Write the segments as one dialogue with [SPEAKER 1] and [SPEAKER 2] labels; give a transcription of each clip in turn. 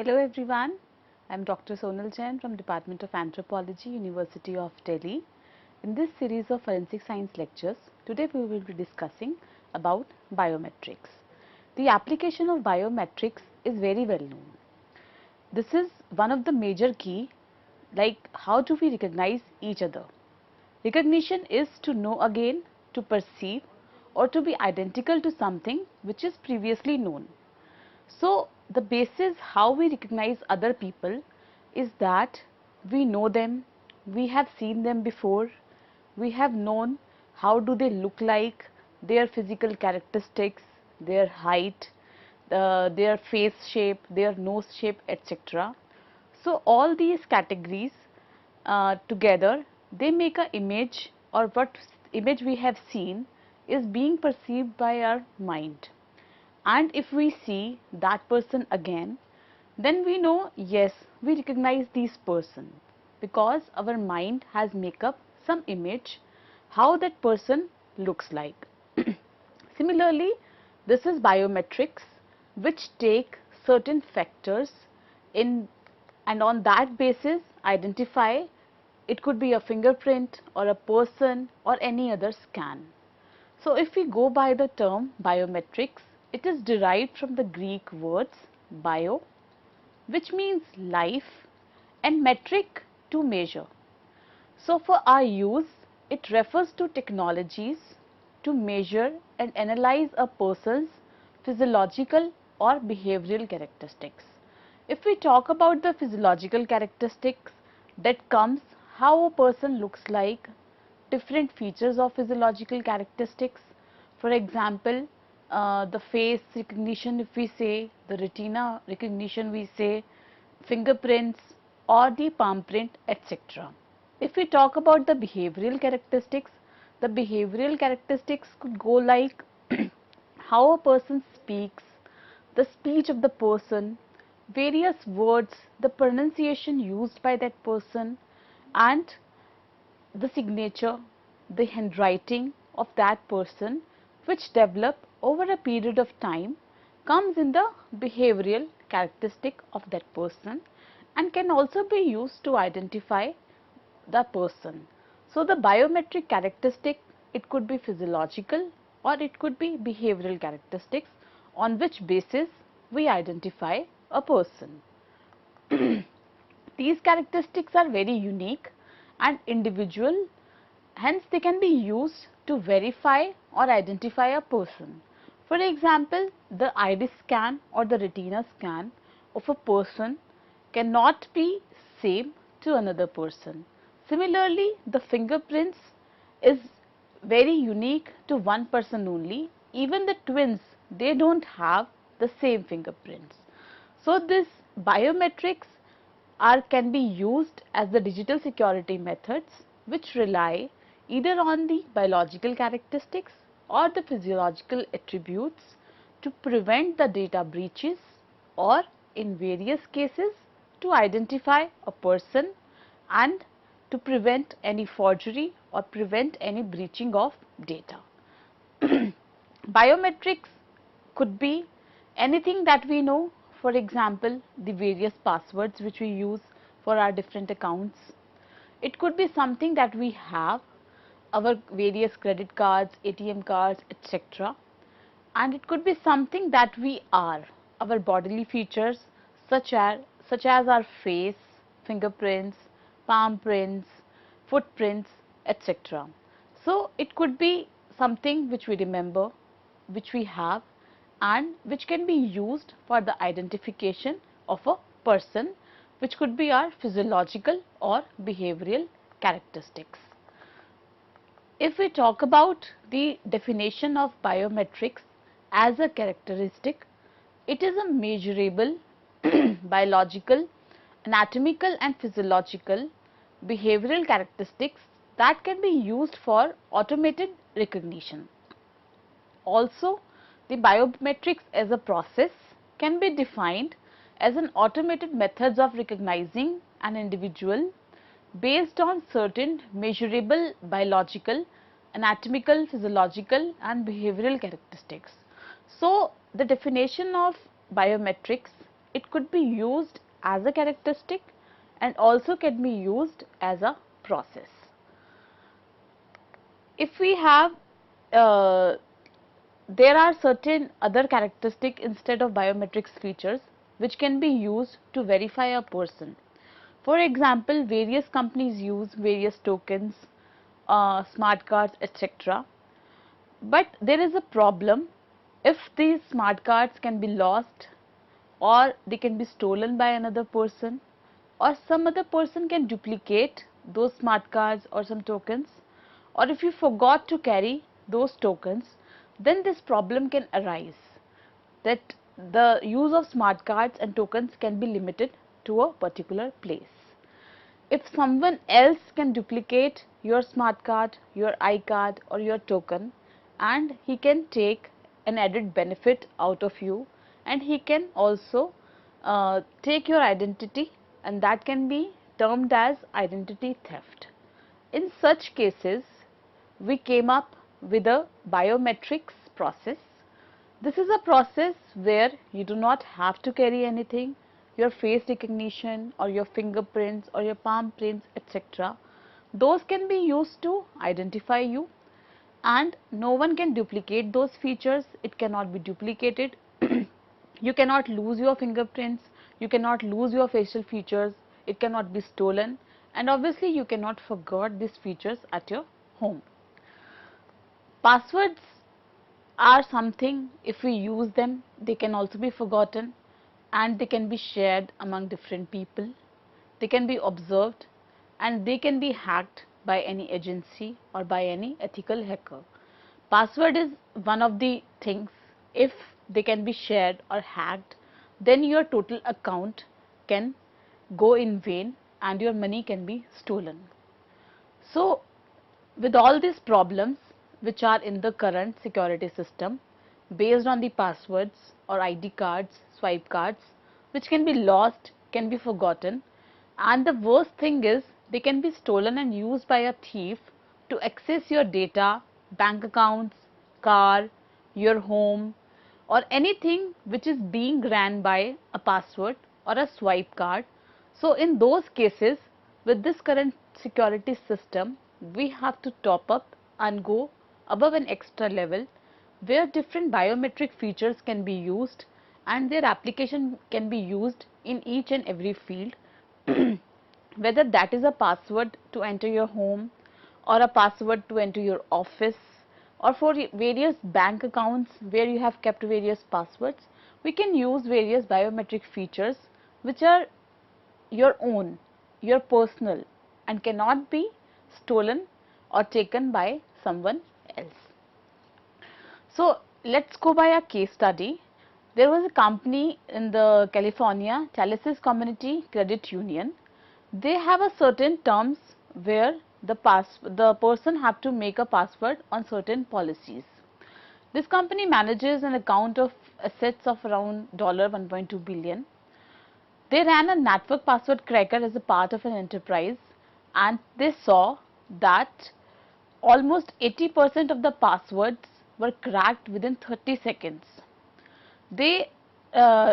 [SPEAKER 1] Hello everyone, I am Dr. Sonal Jain from Department of Anthropology, University of Delhi. In this series of forensic science lectures, today we will be discussing about biometrics. The application of biometrics is very well known. This is one of the major key, like how do we recognize each other. Recognition is to know again, to perceive or to be identical to something which is previously known. So, the basis how we recognize other people is that we know them, we have seen them before, we have known how do they look like, their physical characteristics, their height, their face shape, their nose shape, etc. So, all these categories together they make an image, or what image we have seen is being perceived by our mind. And if we see that person again, then we know, yes, we recognize this person, because our mind has make up some image how that person looks like. Similarly, this is biometrics, which take certain factors in, and on that basis identify. It could be a fingerprint or a person or any other scan. So, if we go by the term biometrics, it is derived from the Greek words bio, which means life, and metric, to measure. So, for our use, it refers to technologies to measure and analyze a person's physiological or behavioral characteristics. If we talk about the physiological characteristics, that comes how a person looks like, different features of physiological characteristics. For example, the face recognition, if we say, the retina recognition, we say, fingerprints or the palm print, etc. If we talk about the behavioral characteristics could go like how a person speaks, the speech of the person, various words, the pronunciation used by that person, and the signature, the handwriting of that person, which develop over a period of time, comes in the behavioral characteristic of that person and can also be used to identify the person. So, the biometric characteristic, it could be physiological or it could be behavioral characteristics on which basis we identify a person. These characteristics are very unique and individual, hence they can be used to verify or identify a person. For example, the iris scan or the retina scan of a person cannot be same to another person. Similarly, the fingerprints is very unique to one person only. Even the twins, they don't have the same fingerprints. So, this biometrics can be used as the digital security methods, which rely either on the biological characteristics or the physiological attributes to prevent the data breaches, or in various cases to identify a person and to prevent any forgery or prevent any breaching of data. Biometrics could be anything that we know, for example, the various passwords which we use for our different accounts. It could be something that we have, our various credit cards, ATM cards, etc. And it could be something that we are, our bodily features such as our face, fingerprints, palm prints, footprints, etc. So, it could be something which we remember, which we have, and which can be used for the identification of a person, which could be our physiological or behavioral characteristics. If we talk about the definition of biometrics as a characteristic, it is a measurable biological, anatomical and physiological behavioral characteristics that can be used for automated recognition. Also, the biometrics as a process can be defined as an automated methods of recognizing an individual based on certain measurable biological, anatomical, physiological and behavioral characteristics. So, the definition of biometrics it could be used as a characteristic and also can be used as a process. If we have there are certain other characteristics instead of biometrics features which can be used to verify a person. For example, various companies use various tokens, smart cards, etc. But there is a problem if these smart cards can be lost, or they can be stolen by another person, or some other person can duplicate those smart cards or some tokens, or if you forgot to carry those tokens, then this problem can arise that the use of smart cards and tokens can be limited to a particular place. If someone else can duplicate your smart card, your iCard or your token, and he can take an added benefit out of you, and he can also take your identity, and that can be termed as identity theft. In such cases, we came up with a biometrics process. This is a process where you do not have to carry anything, your face recognition or your fingerprints or your palm prints, etc. Those can be used to identify you, and no one can duplicate those features. It cannot be duplicated. You cannot lose your fingerprints, you cannot lose your facial features, it cannot be stolen, and obviously you cannot forget these features at your home. Passwords are something, if we use them, they can also be forgotten, and they can be shared among different people, they can be observed, and they can be hacked by any agency or by any ethical hacker. Password is one of the things, if they can be shared or hacked, then your total account can go in vain and your money can be stolen. So, with all these problems which are in the current security system based on the passwords or ID cards, swipe cards, which can be lost, can be forgotten, and the worst thing is they can be stolen and used by a thief to access your data, bank accounts, car, your home, or anything which is being ran by a password or a swipe card. So, in those cases, with this current security system, we have to top up and go above an extra level where different biometric features can be used and their application can be used in each and every field, whether that is a password to enter your home or a password to enter your office, or for various bank accounts where you have kept various passwords. We can use various biometric features which are your own, your personal, and cannot be stolen or taken by someone else. So, let's go by a case study. There was a company in the California, Chalices Community Credit Union. They have a certain terms where the person have to make a password on certain policies. This company manages an account of assets of around $1.2 billion. They ran a network password cracker as a part of an enterprise, and they saw that almost 80% of the passwords were cracked within 30 seconds. They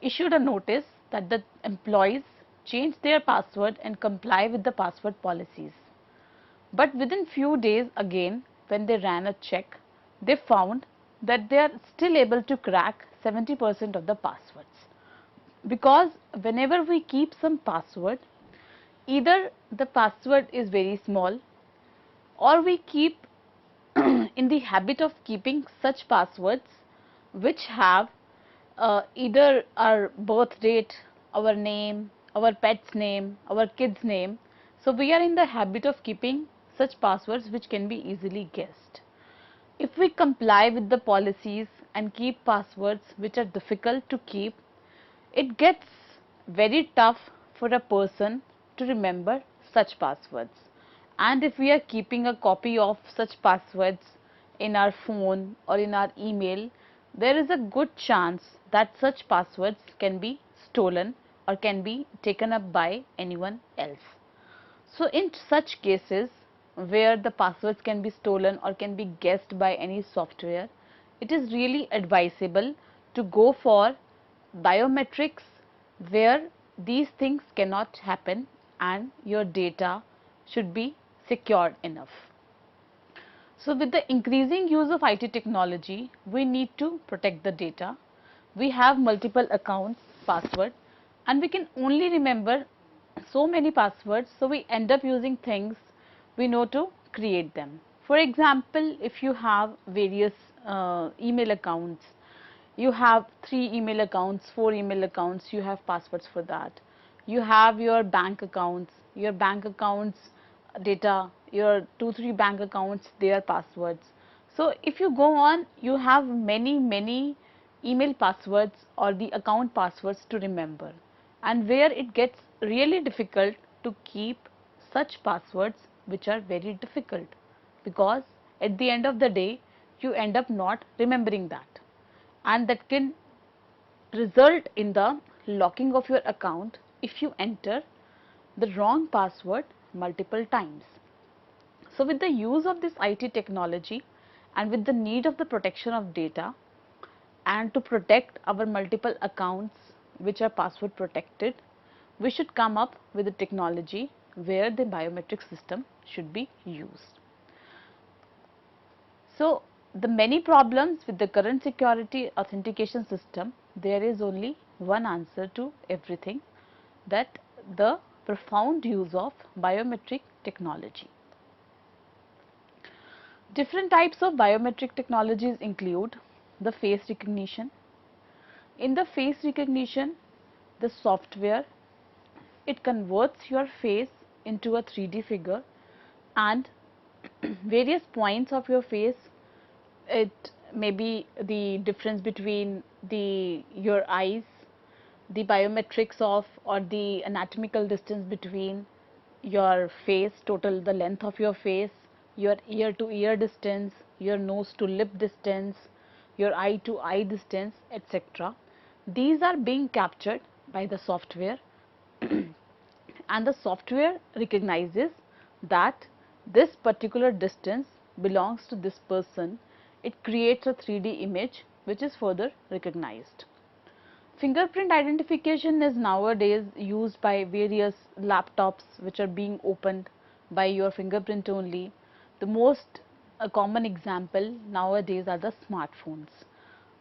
[SPEAKER 1] issued a notice that the employees change their password and comply with the password policies. But within few days again, when they ran a check, they found that they are still able to crack 70% of the passwords. Because whenever we keep some password, either the password is very small, or we keep in the habit of keeping such passwords which have either our birth date, our name, our pet's name, our kid's name. So, we are in the habit of keeping such passwords which can be easily guessed. If we comply with the policies and keep passwords which are difficult to keep, it gets very tough for a person to remember such passwords. And if we are keeping a copy of such passwords in our phone or in our email, there is a good chance that such passwords can be stolen or can be taken up by anyone else. So, in such cases where the passwords can be stolen or can be guessed by any software, it is really advisable to go for biometrics where these things cannot happen and your data should be secured enough. So, with the increasing use of IT technology, we need to protect the data. We have multiple accounts, password, and we can only remember so many passwords, so we end up using things we know to create them. For example, if you have various email accounts, you have 3 email accounts, 4 email accounts, you have passwords for that. You have your bank accounts data, your 2-3 bank accounts, their passwords. So, if you go on, you have many email passwords or the account passwords to remember, and where it gets really difficult to keep such passwords which are very difficult, because at the end of the day you end up not remembering that, and that can result in the locking of your account if you enter the wrong password multiple times. So, with the use of this IT technology and with the need of the protection of data and to protect our multiple accounts which are password protected, we should come up with a technology where the biometric system should be used. So, the many problems with the current security authentication system, there is only one answer to everything, that the profound use of biometric technology. Different types of biometric technologies include the face recognition. In the face recognition, the software, it converts your face into a 3D figure, and various points of your face, it may be the difference between your eyes, the biometrics of or the anatomical distance between your face, total the length of your face, your ear to ear distance, your nose to lip distance, your eye to eye distance, etc. These are being captured by the software and the software recognizes that this particular distance belongs to this person. It creates a 3D image which is further recognized. Fingerprint identification is nowadays used by various laptops which are being opened by your fingerprint only. The most common example nowadays are the smartphones,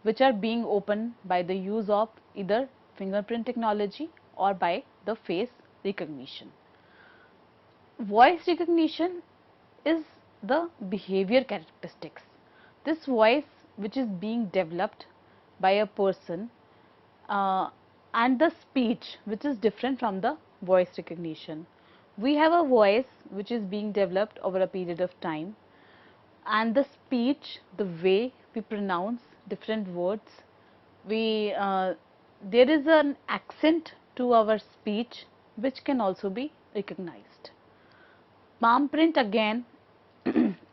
[SPEAKER 1] which are being opened by the use of either fingerprint technology or by the face recognition. Voice recognition is the behavior characteristics. This voice which is being developed by a person and the speech which is different from the voice recognition. We have a voice which is being developed over a period of time, and the speech, the way we pronounce different words, there is an accent to our speech which can also be recognized. Palm print again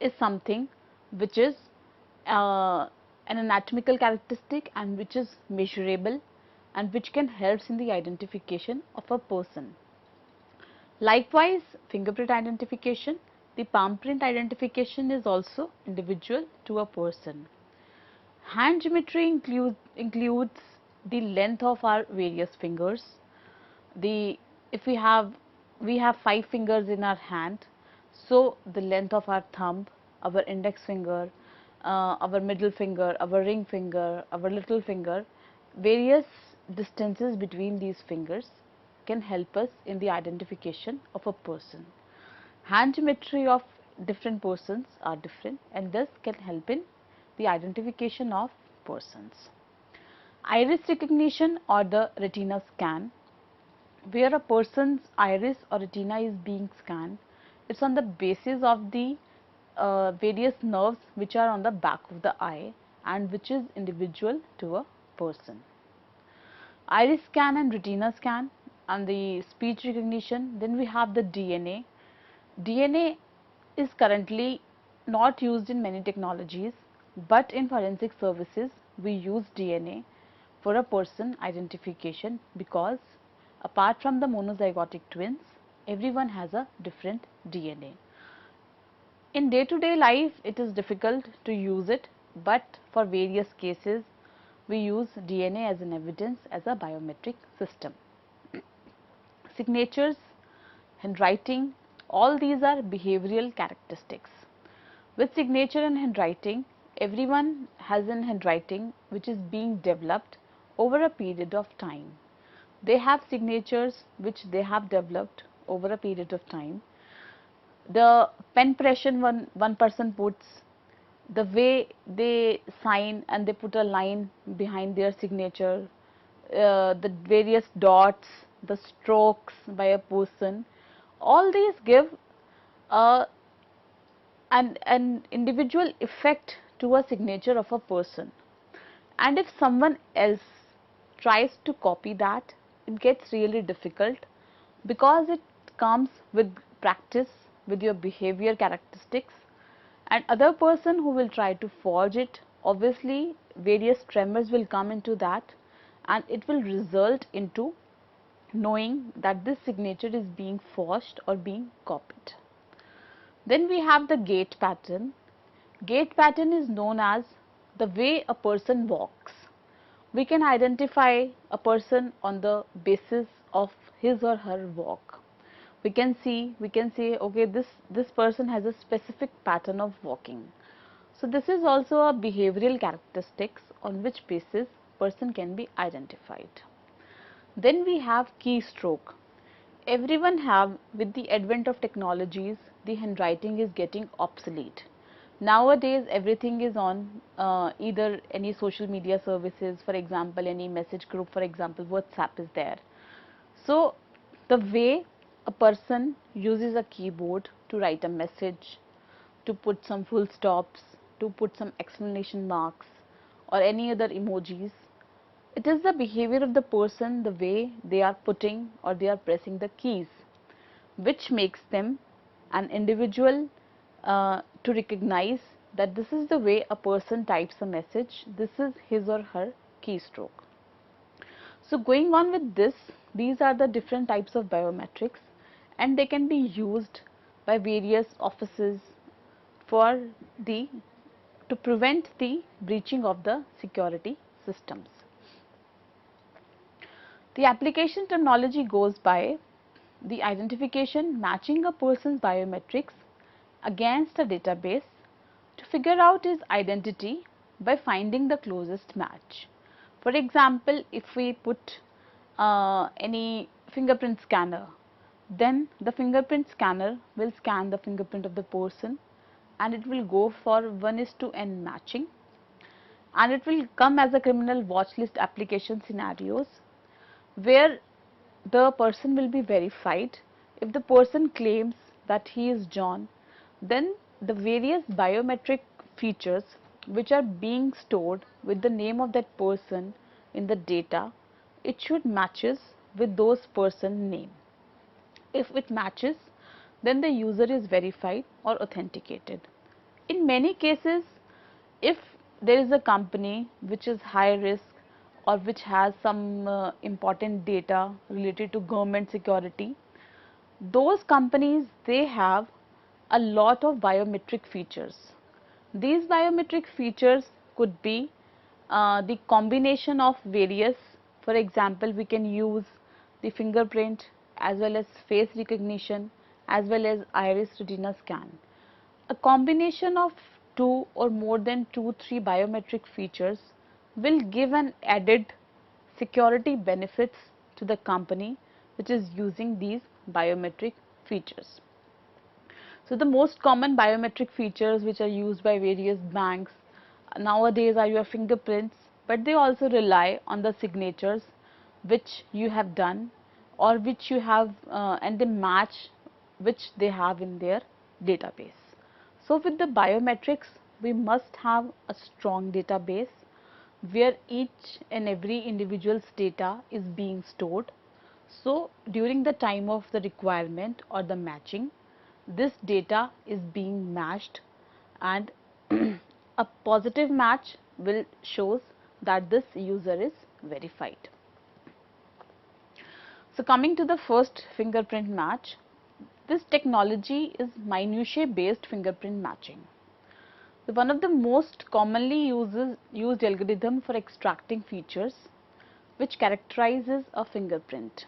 [SPEAKER 1] is something which is an anatomical characteristic and which is measurable and which can help in the identification of a person. Likewise, fingerprint identification, the palm print identification is also individual to a person. Hand geometry includes the length of our various fingers. If we have 5 fingers in our hand, so the length of our thumb, our index finger, our middle finger, our ring finger, our little finger, various distances between these fingers can help us in the identification of a person. Hand geometry of different persons are different and thus can help in the identification of persons. Iris recognition or the retina scan, where a person's iris or retina is being scanned, it's on the basis of the various nerves which are on the back of the eye and which is individual to a person. Iris scan and retina scan and the speech recognition. Then we have the DNA. DNA is currently not used in many technologies, but in forensic services we use DNA for a person identification, because apart from the monozygotic twins, everyone has a different DNA. In day-to-day life, it is difficult to use it, but for various cases, we use DNA as an evidence as a biometric system. signatures, handwriting, all these are behavioral characteristics. With signature and handwriting, everyone has an handwriting which is being developed over a period of time. They have signatures which they have developed over a period of time. The pen pressure one person puts, the way they sign and they put a line behind their signature, the various dots, the strokes by a person, all these give an individual effect to a signature of a person. And if someone else tries to copy that, it gets really difficult because it comes with practice, with your behavior characteristics, and other person who will try to forge it, obviously various tremors will come into that, and it will result into knowing that this signature is being forged or being copied. Then we have the gait pattern. Gait pattern is known as the way a person walks. We can identify a person on the basis of his or her walk. We can say, okay, this person has a specific pattern of walking. So this is also a behavioral characteristics on which basis person can be identified. Then we have keystroke. Everyone have, with the advent of technologies, the handwriting is getting obsolete. Nowadays everything is on either any social media services, for example any message group, for example WhatsApp is there. So the way a person uses a keyboard to write a message, to put some full stops, to put some exclamation marks or any other emojis, it is the behavior of the person, the way they are putting or they are pressing the keys, which makes them an individual to recognize that this is the way a person types a message, this is his or her keystroke. So going on with this, these are the different types of biometrics, and they can be used by various offices for to prevent the breaching of the security systems. The application terminology goes by the identification matching a person's biometrics against a database to figure out his identity by finding the closest match. For example, if we put any fingerprint scanner, then the fingerprint scanner will scan the fingerprint of the person and it will go for 1:n matching, and it will come as a criminal watch list application scenarios where the person will be verified. If the person claims that he is John, then the various biometric features which are being stored with the name of that person in the data, it should matches with those person name. If it matches, then the user is verified or authenticated. In many cases, if there is a company which is high risk or which has some important data related to government security, those companies, they have a lot of biometric features. These biometric features could be the combination of various. For example, we can use the fingerprint as well as face recognition as well as iris retina scan. A combination of two or more than 2-3 biometric features will give an added security benefits to the company which is using these biometric features. So the most common biometric features which are used by various banks nowadays are your fingerprints, but they also rely on the signatures which you have done or which you have and they match which they have in their database. So with the biometrics, we must have a strong database where each and every individual's data is being stored. So during the time of the requirement or the matching, this data is being matched, and a positive match will shows that this user is verified. So coming to the first fingerprint match, this technology is minutiae based fingerprint matching. One of the most commonly used algorithm for extracting features which characterizes a fingerprint.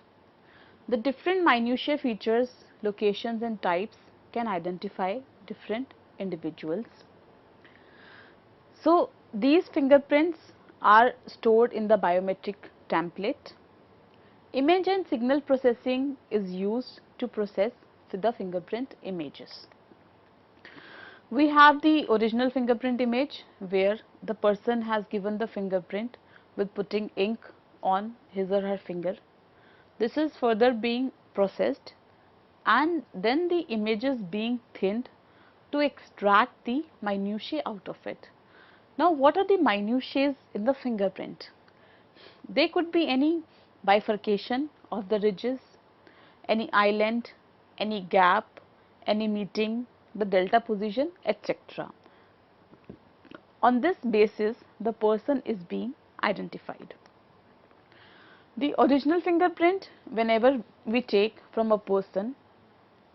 [SPEAKER 1] The different minutiae features, locations and types can identify different individuals. So these fingerprints are stored in the biometric template. Image and signal processing is used to process the fingerprint images. We have the original fingerprint image where the person has given the fingerprint with putting ink on his or her finger. This is further being processed and then the image is being thinned to extract the minutiae out of it. Now, what are the minutiae in the fingerprint? They could be any bifurcation of the ridges, any island, any gap, any meeting, the delta position, etc. On this basis, the person is being identified. The original fingerprint, whenever we take from a person,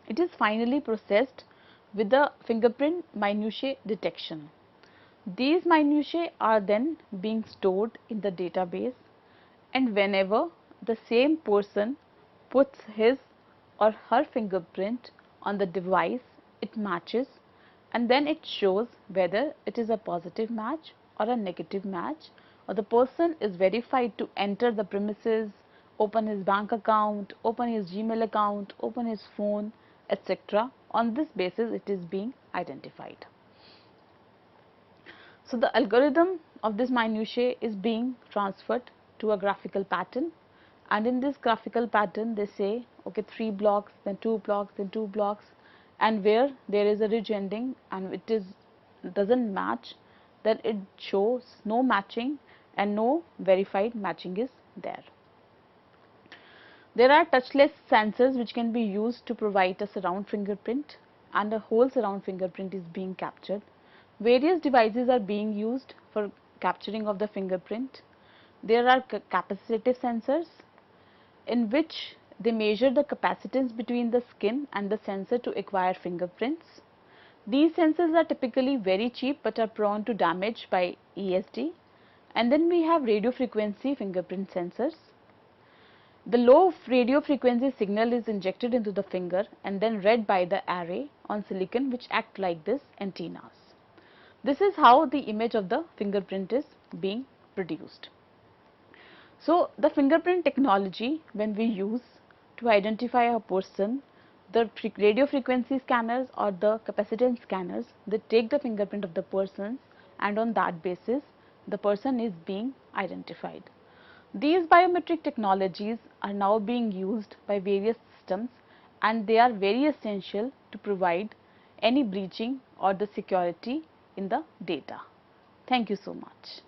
[SPEAKER 1] it is finally processed with the fingerprint minutiae detection. These minutiae are then being stored in the database, and whenever the same person puts his or her fingerprint on the device, it matches and then it shows whether it is a positive match or a negative match, or the person is verified to enter the premises, open his bank account, open his Gmail account, open his phone, etc. On this basis, it is being identified. So the algorithm of this minutiae is being transferred to a graphical pattern, and in this graphical pattern they say, okay, 3 blocks, then 2 blocks, then 2 blocks, and where there is a ridge ending and it doesn't match, then it shows no matching and no verified matching is there. There are touchless sensors which can be used to provide a surround fingerprint, and a whole surround fingerprint is being captured. Various devices are being used for capturing of the fingerprint. There are capacitive sensors in which they measure the capacitance between the skin and the sensor to acquire fingerprints. These sensors are typically very cheap but are prone to damage by ESD. And then we have radio frequency fingerprint sensors. The low radio frequency signal is injected into the finger and then read by the array on silicon, which act like this antennas. This is how the image of the fingerprint is being produced. So the fingerprint technology, when we use to identify a person, the radio frequency scanners or the capacitance scanners, they take the fingerprint of the person, and on that basis the person is being identified. These biometric technologies are now being used by various systems, and they are very essential to provide any breaching or the security in the data. Thank you so much.